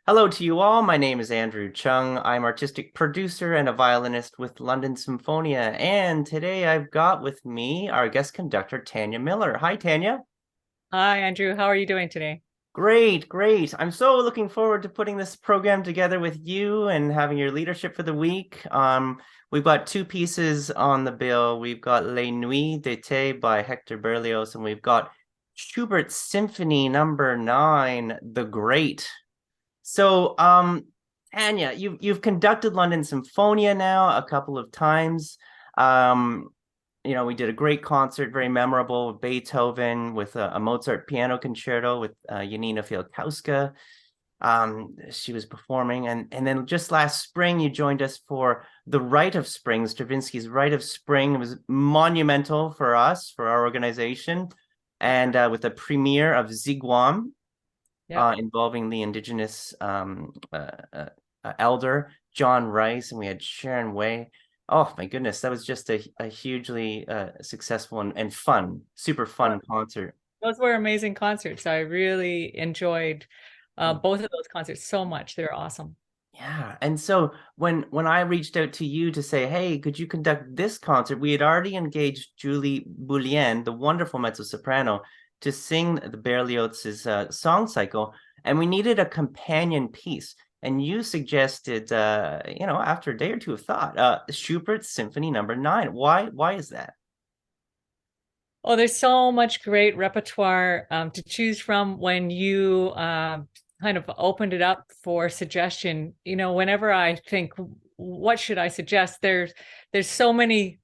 Hello to you all. My name is Andrew Chung. I'm artistic producer and a violinist with London Symphonia. And today I've got with me our guest conductor, Tania Miller. Hi, Tania. Hi, Andrew. How are you doing today? Great, great. I'm so looking forward to putting this program together with you and having your leadership for the week. We've got two pieces on the bill. We've got Les Nuits d'été by Hector Berlioz, and we've got Schubert's Symphony number 9, The Great. So, Tanya, you've conducted London Symphonia now a couple of times. Um, we did a great concert, very memorable with Beethoven, with a Mozart piano concerto with Janina Fielkowska. She was performing, and then just last spring you joined us for the Rite of Spring, Stravinsky's Rite of Spring. It was monumental for us, for our organization, and with the premiere of Zigguam, Yep. involving the indigenous elder John Rice, and we had Sharon Way. Oh my goodness, that was just a hugely successful and fun, super fun concert. Those were amazing concerts. I really enjoyed Mm. both of those concerts so much. They're awesome. Yeah, and so when I reached out to you to say, hey, could you conduct this concert? We had already engaged Julie Boulianne, the wonderful mezzo soprano, to sing the Berlioz's song cycle, and we needed a companion piece. And you suggested, after a day or two of thought, Schubert's Symphony Number 9. Why is that? Oh, there's so much great repertoire to choose from when you kind of opened it up for suggestion. Whenever I think, what should I suggest? There's so many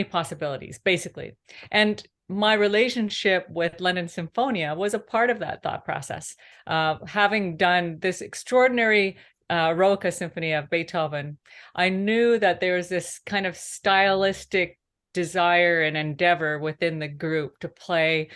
possibilities, basically. And my relationship with London Symphonia was a part of that thought process. Having done this extraordinary Eroica Symphony of Beethoven, I knew that there was this kind of stylistic desire and endeavor within the group to play,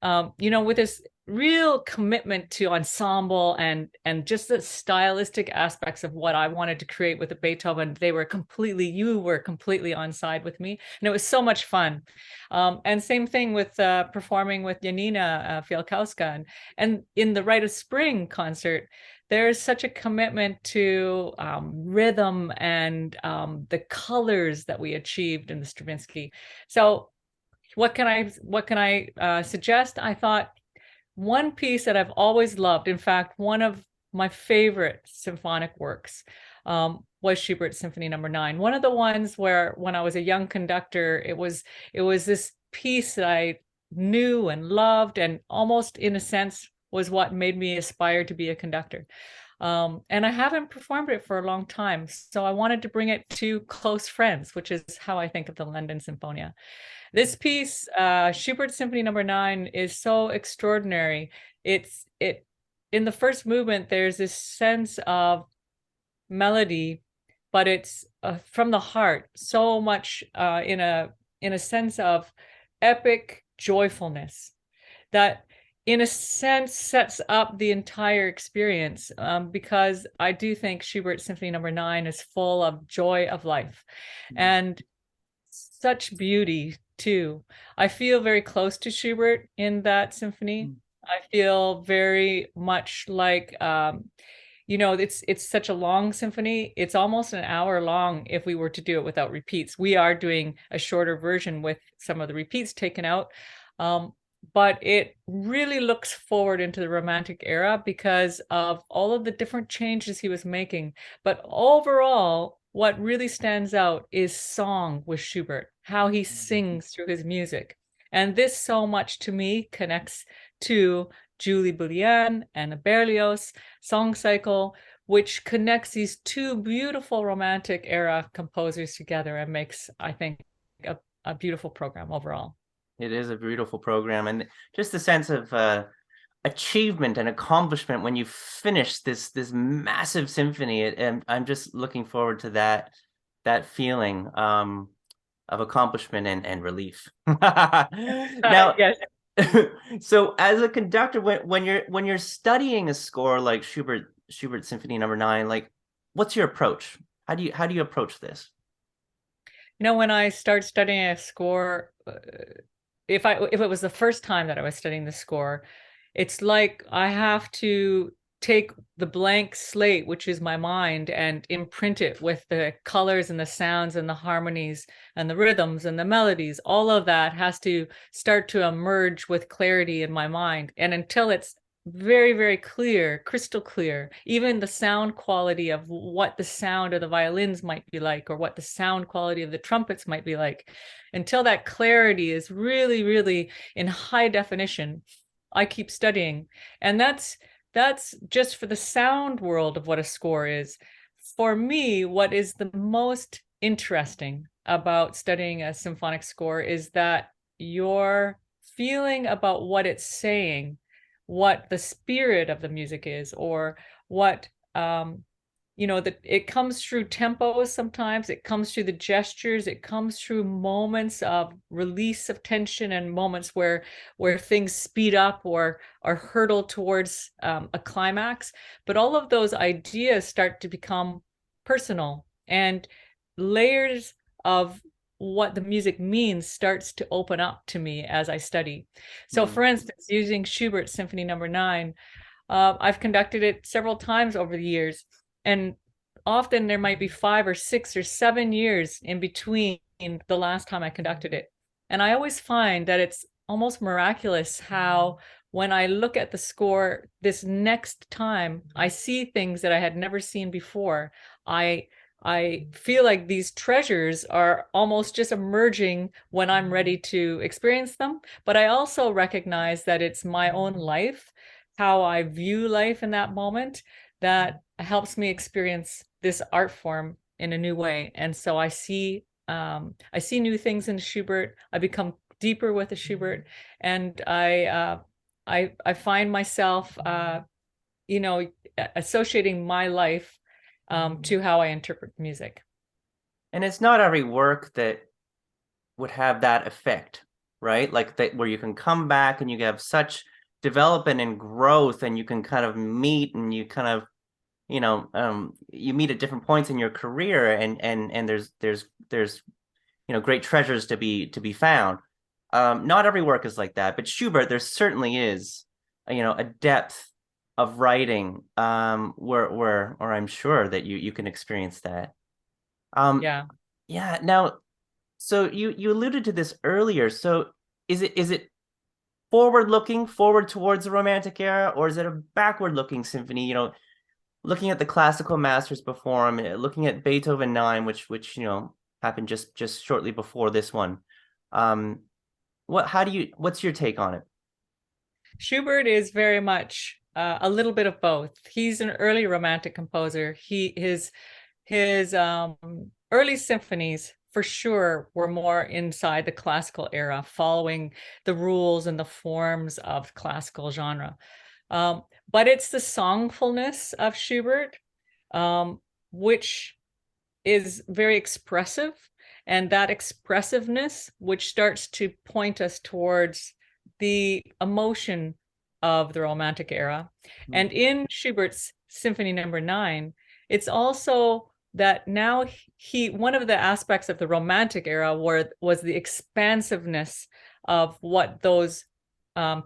with this real commitment to ensemble and just the stylistic aspects of what I wanted to create with the Beethoven. You were completely on side with me, and it was so much fun. And same thing with performing with Janina Fielkowska, and in the Rite of Spring concert, there's such a commitment to rhythm and the colors that we achieved in the Stravinsky. So what can I suggest? I thought one piece that I've always loved, in fact, one of my favorite symphonic works, was Schubert's Symphony Number 9. One of the ones where, when I was a young conductor, it was this piece that I knew and loved, and almost in a sense was what made me aspire to be a conductor. And I haven't performed it for a long time, so I wanted to bring it to close friends, which is how I think of the London Symphonia. This piece, Schubert Symphony Number 9, is so extraordinary. It in the first movement, there's this sense of melody, but it's from the heart, so much in a sense of epic joyfulness that in a sense sets up the entire experience, because I do think Schubert Symphony Number 9 is full of joy of life and such beauty too. I feel very close to Schubert in that symphony. I feel very much like, it's such a long symphony. It's almost an hour long if we were to do it without repeats. We are doing a shorter version with some of the repeats taken out. But it really looks forward into the Romantic era because of all of the different changes he was making. But overall, what really stands out is song with Schubert, how he sings through his music. And this so much to me connects to Julie Boulianne and the Berlioz song cycle, which connects these two beautiful Romantic era composers together and makes, I think, a beautiful program overall. It is a beautiful program, and just the sense of achievement and accomplishment when you finish this massive symphony. And I'm just looking forward to that feeling of accomplishment and relief. Now, Yes. so as a conductor, when you're studying a score like Schubert Symphony Number 9, like what's your approach? How do you approach this? When I start studying a score, if it was the first time that I was studying the score, it's like I have to take the blank slate, which is my mind, and imprint it with the colors and the sounds and the harmonies and the rhythms and the melodies. All of that has to start to emerge with clarity in my mind. And until it's very, very clear, crystal clear, even the sound quality of what the sound of the violins might be like, or what the sound quality of the trumpets might be like, until that clarity is really, really in high definition, I keep studying. And that's just for the sound world of what a score is. For me, what is the most interesting about studying a symphonic score is that your feeling about what it's saying, what the spirit of the music is, or what that it comes through tempos. Sometimes it comes through the gestures, it comes through moments of release of tension, and moments where things speed up or hurtle towards a climax. But all of those ideas start to become personal, and layers of what the music means starts to open up to me as I study. So for instance, using Schubert's Symphony No. 9, I've conducted it several times over the years, and often there might be 5 or 6 or 7 years in between the last time I conducted it. And I always find that it's almost miraculous how, when I look at the score this next time, I see things that I had never seen before. I feel like these treasures are almost just emerging when I'm ready to experience them. But I also recognize that it's my own life, how I view life in that moment, that helps me experience this art form in a new way. And so I see new things in Schubert. I become deeper with the Schubert, and I find myself associating my life to how I interpret music. And it's not every work that would have that effect, right? Like that, where you can come back and you have such development and growth, and you can kind of meet, and you kind of, you meet at different points in your career, and there's great treasures to be found. Not every work is like that, but Schubert, there certainly is, a depth of writing, where I'm sure that you can experience that. Yeah. Yeah. Now, so you alluded to this earlier. So is it forward towards the Romantic era, or is it a backward looking symphony? Looking at the classical masters before him, looking at Beethoven 9, which happened just shortly before this one. What's your take on it? Schubert is very much a little bit of both. He's an early Romantic composer. His early symphonies, for sure, were more inside the classical era, following the rules and the forms of classical genre. But it's the songfulness of Schubert, which is very expressive, and that expressiveness, which starts to point us towards the emotion of the Romantic era. And in Schubert's Symphony No. 9, it's also that now one of the aspects of the Romantic era was the expansiveness of what those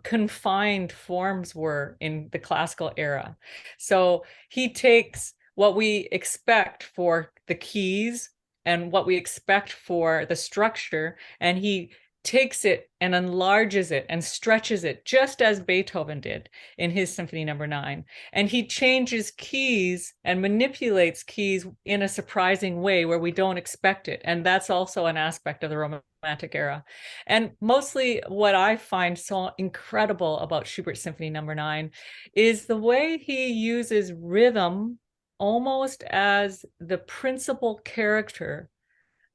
confined forms were in the classical era. So he takes what we expect for the keys and what we expect for the structure, and he takes it and enlarges it and stretches it, just as Beethoven did in his Symphony No. 9. And he changes keys and manipulates keys in a surprising way where we don't expect it. And that's also an aspect of the Romantic era. And mostly what I find so incredible about Schubert's Symphony No. 9 is the way he uses rhythm almost as the principal character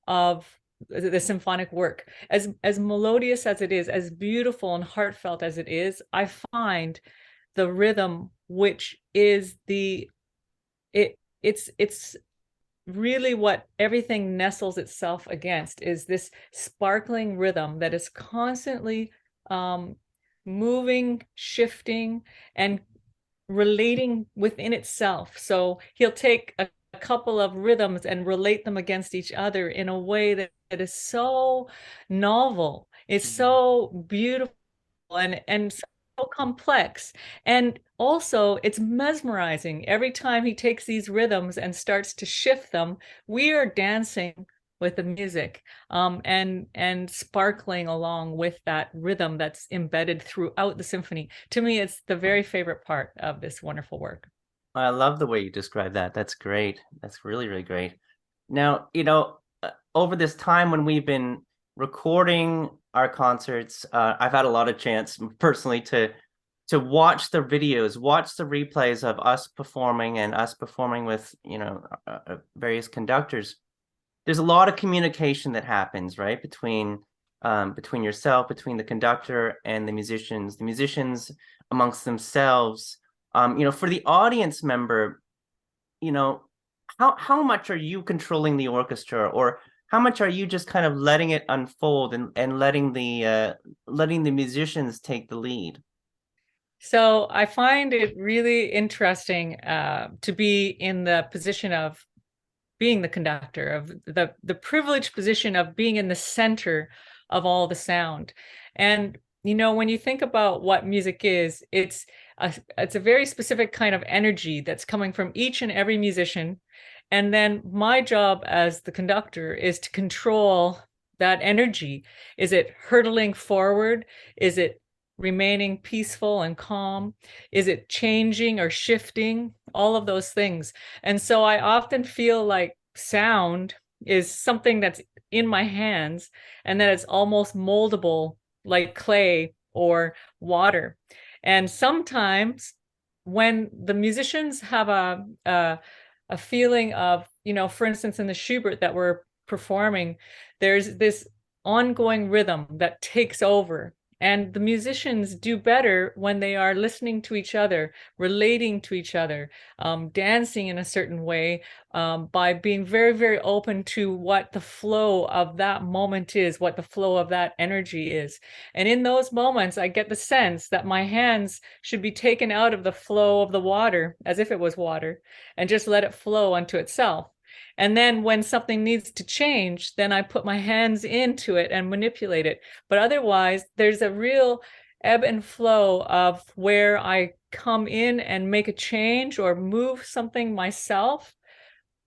of the symphonic work. As melodious as it is, as beautiful and heartfelt as it is, I find the rhythm, which is it's really what everything nestles itself against, is this sparkling rhythm that is constantly moving, shifting, and relating within itself. So he'll take a couple of rhythms and relate them against each other in a way that is so novel. It's so beautiful and so complex. And also, it's mesmerizing. Every time he takes these rhythms and starts to shift them, we are dancing with the music, and sparkling along with that rhythm that's embedded throughout the symphony. To me, it's the very favorite part of this wonderful work. I love the way you describe that. That's great. That's really, really great. Now, over this time when we've been recording our concerts, I've had a lot of chance personally to watch the videos, watch the replays of us performing and us performing with, various conductors. There's a lot of communication that happens, right? Between yourself, between the conductor and the musicians amongst themselves. For the audience member, how much are you controlling the orchestra, or how much are you just kind of letting it unfold and letting the musicians take the lead? So I find it really interesting to be in the position of being the conductor, of the privileged position of being in the center of all the sound. And when you think about what music is, it's a very specific kind of energy that's coming from each and every musician. And then my job as the conductor is to control that energy. Is it hurtling forward? Is it remaining peaceful and calm? Is it changing or shifting? All of those things. And so I often feel like sound is something that's in my hands, and that it's almost moldable like clay or water. And sometimes when the musicians have a feeling of, for instance, in the Schubert that we're performing, there's this ongoing rhythm that takes over. And the musicians do better when they are listening to each other, relating to each other, dancing in a certain way, by being very, very open to what the flow of that moment is, what the flow of that energy is. And in those moments, I get the sense that my hands should be taken out of the flow of the water, as if it was water, and just let it flow unto itself. And then when something needs to change, then I put my hands into it and manipulate it. But otherwise, there's a real ebb and flow of where I come in and make a change or move something myself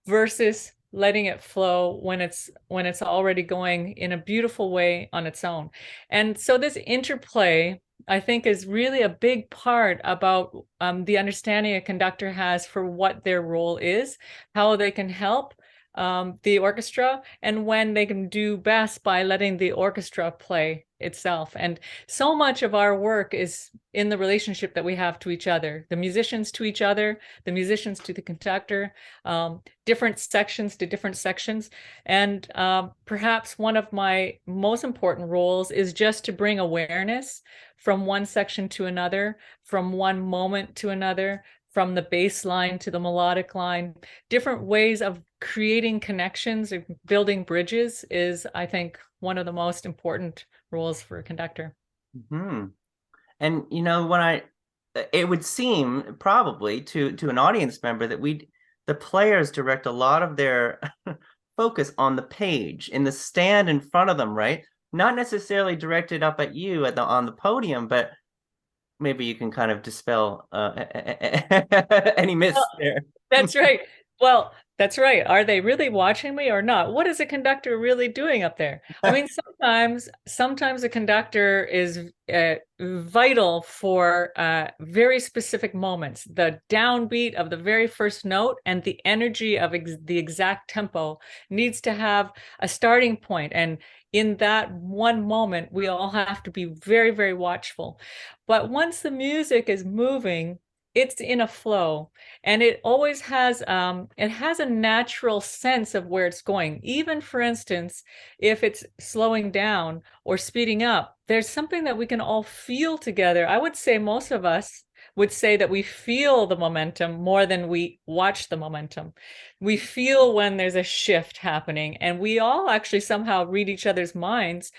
versus letting it flow when it's already going in a beautiful way on its own. And so this interplay, I think, is really a big part about the understanding a conductor has for what their role is, how they can help the orchestra, and when they can do best by letting the orchestra play itself. And so much of our work is in the relationship that we have to each other, the musicians to each other, the musicians to the conductor, different sections to different sections. And perhaps one of my most important roles is just to bring awareness from one section to another, from one moment to another, from the bass line to the melodic line. Different ways of creating connections or building bridges is, I think, one of the most important roles for a conductor. Mm-hmm. And it would seem probably to an audience member that the players direct a lot of their focus on the page, in the stand in front of them, right? Not necessarily directed up at you on the podium, but maybe you can kind of dispel any myths there. That's right. Well, that's right. Are they really watching me or not? What is a conductor really doing up there? I mean, sometimes a conductor is vital for very specific moments. The downbeat of the very first note and the energy of the exact tempo needs to have a starting point. And in that one moment, we all have to be very, very watchful. But once the music is moving, it's in a flow, and it always has a natural sense of where it's going. Even, for instance, if it's slowing down or speeding up, there's something that we can all feel together. I would say most of us would say that we feel the momentum more than we watch the momentum. We feel when there's a shift happening, and we all actually somehow read each other's minds,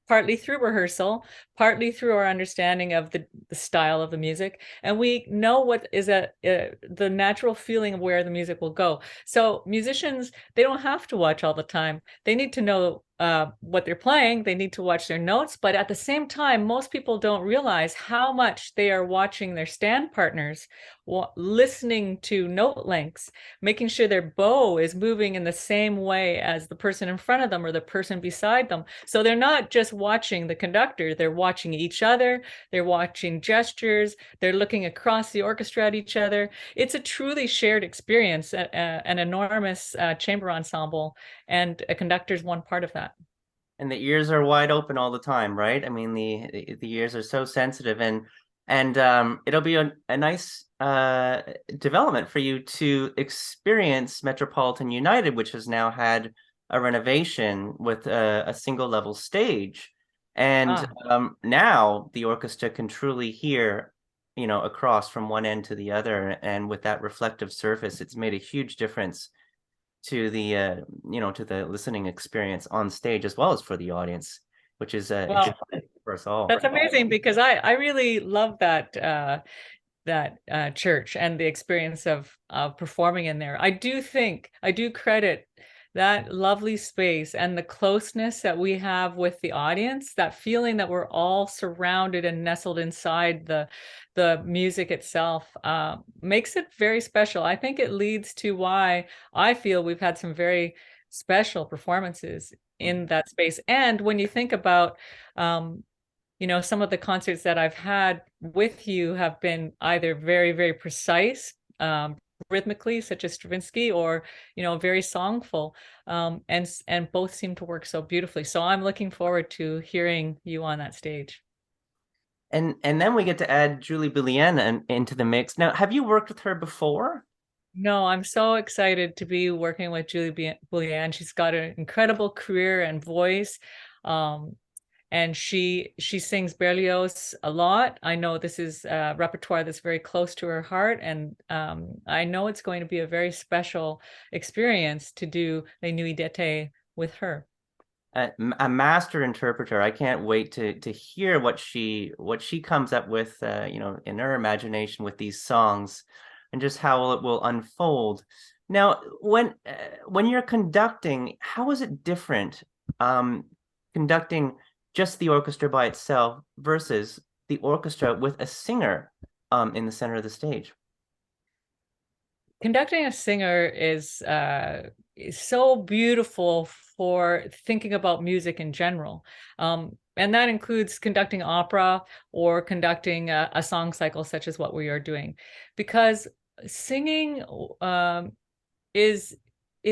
partly through rehearsal, partly through our understanding of the style of the music. And we know what is the natural feeling of where the music will go. So musicians, they don't have to watch all the time. They need to know what they're playing, they need to watch their notes. But at the same time, most people don't realize how much they are watching their stand partners, listening to note lengths, making sure their bow is moving in the same way as the person in front of them or the person beside them. So they're not just watching the conductor, they're watching each other, they're watching gestures, they're looking across the orchestra at each other. It's a truly shared experience, an enormous chamber ensemble, and a conductor is one part of that. And the ears are wide open all the time, right? I mean, the ears are so sensitive, and it'll be a nice development for you to experience Metropolitan United, which has now had a renovation with a single level stage. And now the orchestra can truly hear, across from one end to the other. And with that reflective surface, it's made a huge difference to the to the listening experience on stage as well as for the audience, which is Well, for us all. that's amazing because I really love that church and the experience of performing in there. I do credit that lovely space and the closeness that we have with the audience, that feeling that we're all surrounded and nestled inside the music itself, makes it very special. I think it leads to why I feel we've had some very special performances in that space. And when you think about some of the concerts that I've had with you have been either very, very precise, rhythmically, such as Stravinsky, or very songful, and both seem to work so beautifully. So I'm looking forward to hearing you on that stage. And then we get to add Julie Boulianne into the mix. Now, have you worked with her before? No, I'm so excited to be working with Julie Boulianne. She's got an incredible career and voice. And she sings Berlioz a lot. I know this is a repertoire that's very close to her heart, and I know it's going to be a very special experience to do Les Nuits d'été with her. A master interpreter. I can't wait to hear what she comes up with, in her imagination with these songs, and just how it will unfold. Now, when you're conducting, how is it different, conducting just the orchestra by itself versus the orchestra with a singer in the center of the stage? Conducting a singer is so beautiful for thinking about music in general. And that includes conducting opera or conducting a song cycle such as what we are doing. Because singing is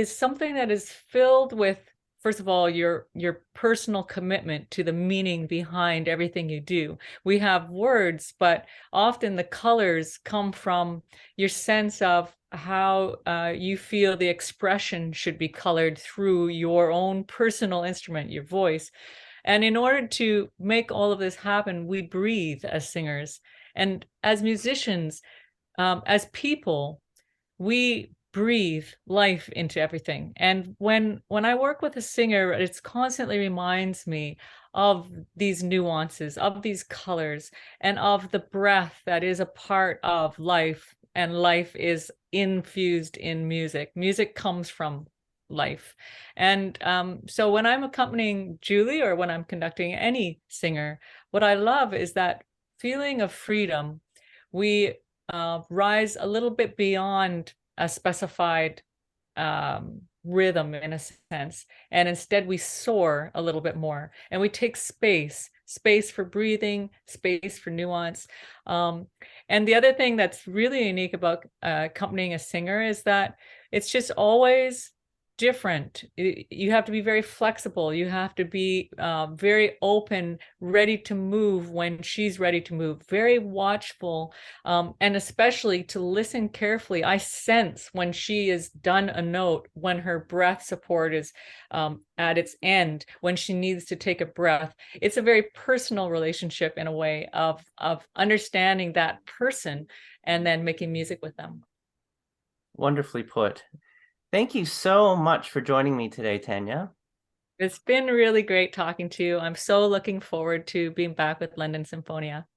something that is filled with, first of all, your personal commitment to the meaning behind everything you do. We have words, but often the colors come from your sense of how you feel the expression should be colored through your own personal instrument, your voice. And in order to make all of this happen, we breathe as singers. And as musicians, as people, we breathe life into everything. And when I work with a singer, it constantly reminds me of these nuances, of these colors, and of the breath that is a part of life. And life is infused in music. Music comes from life. And so when I'm accompanying Julie or when I'm conducting any singer, what I love is that feeling of freedom. We rise a little bit beyond a specified rhythm in a sense, and instead we soar a little bit more, and we take space for breathing, space for nuance. And the other thing that's really unique about accompanying a singer is that it's just always different. You have to be very flexible. You have to be very open, ready to move when she's ready to move, very watchful, and especially to listen carefully. I sense when she is done a note, when her breath support is at its end, when she needs to take a breath. It's a very personal relationship in a way of understanding that person and then making music with them. Wonderfully put. Thank you so much for joining me today, Tania. It's been really great talking to you. I'm so looking forward to being back with London Symphonia.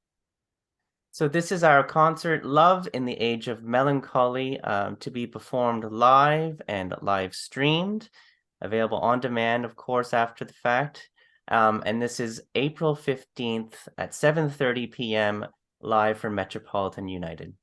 So this is our concert, Love in the Age of Melancholy, to be performed live and live streamed. available on demand, of course, after the fact. And this is April 15th at 7:30 p.m. live from Metropolitan United.